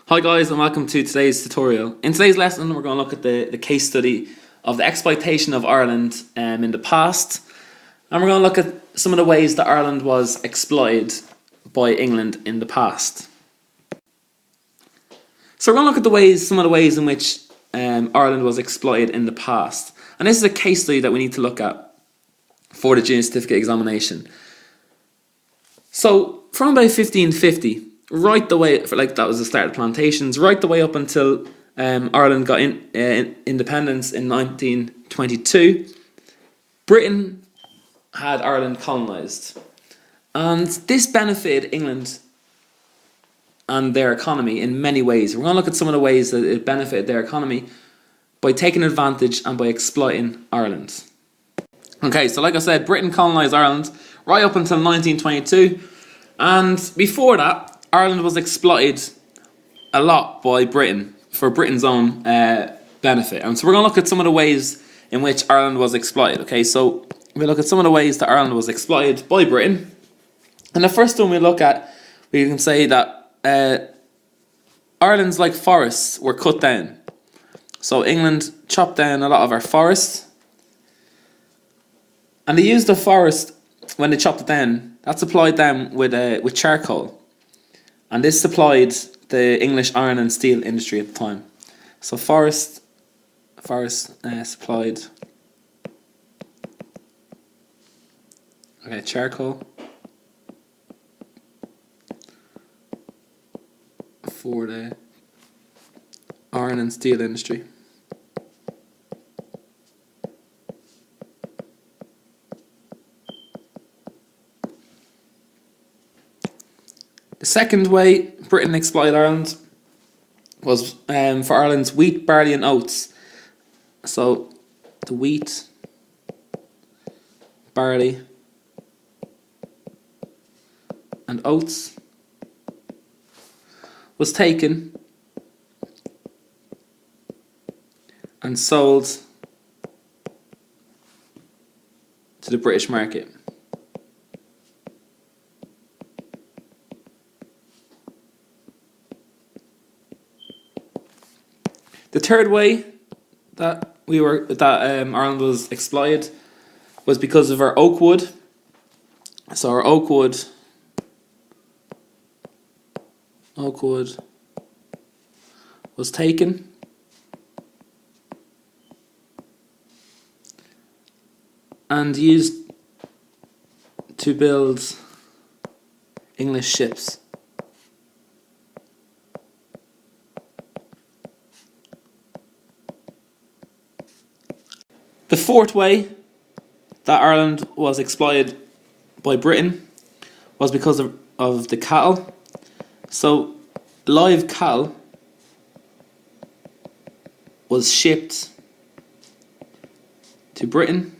Hi guys and welcome to today's tutorial. In today's lesson we're going to look at the case study of the exploitation of Ireland in the past, and we're going to look at some of the ways that Ireland was exploited by England in the past. So we're going to look at some of the ways in which Ireland was exploited in the past, and this is a case study that we need to look at for the junior certificate examination. So from about 1550, right the way, that was the start of plantations, right the way up until Ireland got independence in 1922, Britain had Ireland colonised, and this benefited England and their economy in many ways. We're going to look at some of the ways that it benefited their economy by taking advantage and by exploiting Ireland. Okay, so like I said, Britain colonised Ireland right up until 1922, and before that Ireland was exploited a lot by Britain for Britain's own benefit. And so we're going to look at some of the ways in which Ireland was exploited. Okay, so we'll look at some of the ways that Ireland was exploited by Britain. And the first one we look at, we can say that Ireland's like forests were cut down. So England chopped down a lot of our forests, and they used the forest when they chopped it down. That supplied them with charcoal. And this supplied the English iron and steel industry at the time. So forest supplied charcoal for the iron and steel industry. The second way Britain exploited Ireland was for Ireland's wheat, barley and oats. So the wheat, barley and oats was taken and sold to the British market. The third way that Ireland was exploited was because of our oak wood. So our oak wood was taken and used to build English ships. The fourth way that Ireland was exploited by Britain was because of the cattle. So live cattle was shipped to Britain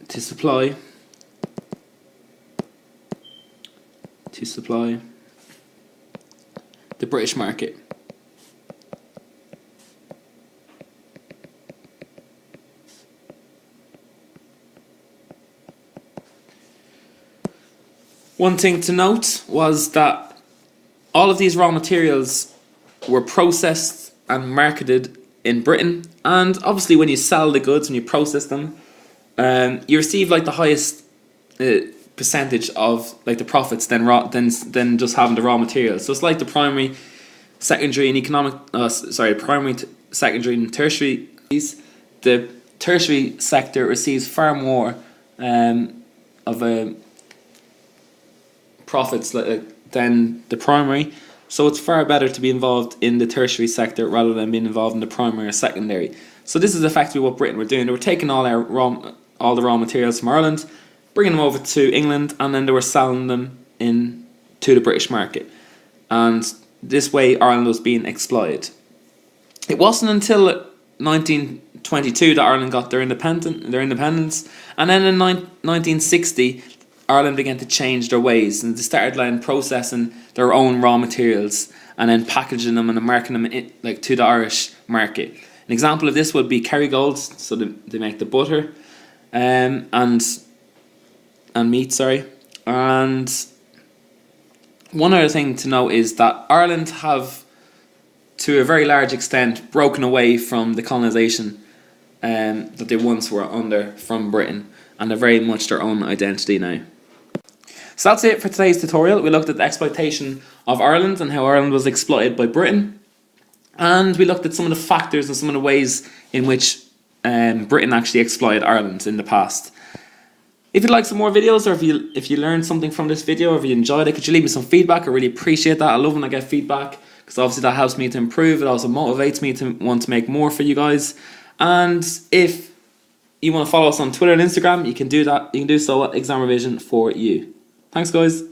to supply the British market. One thing to note was that all of these raw materials were processed and marketed in Britain, and obviously when you sell the goods, when you process them, you receive the highest percentage of the profits than just having the raw materials. So it's like the primary, secondary and primary, secondary and tertiary. The tertiary sector receives far more of profits than the primary, so it's far better to be involved in the tertiary sector rather than being involved in the primary or secondary. So this is effectively what Britain were doing. They were taking all the raw materials from Ireland, bringing them over to England, and then they were selling them to the British market. And this way Ireland was being exploited. It wasn't until 1922 that Ireland got their independence, and then in 1960 Ireland began to change their ways, and they started processing their own raw materials and then packaging them and marketing them to the Irish market. An example of this would be Kerrygold, so they make the butter and meat, And one other thing to note is that Ireland have, to a very large extent, broken away from the colonisation that they once were under from Britain, and they're very much their own identity now. So that's it for today's tutorial. We looked at the exploitation of Ireland and how Ireland was exploited by Britain. And we looked at some of the factors and some of the ways in which Britain actually exploited Ireland in the past. If you'd like some more videos, or if you learned something from this video, or if you enjoyed it, could you leave me some feedback? I really appreciate that. I love when I get feedback, because obviously that helps me to improve. It also motivates me to want to make more for you guys. And if you want to follow us on Twitter and Instagram, you can do that. You can do so at Exam Revision for You. Thanks, guys.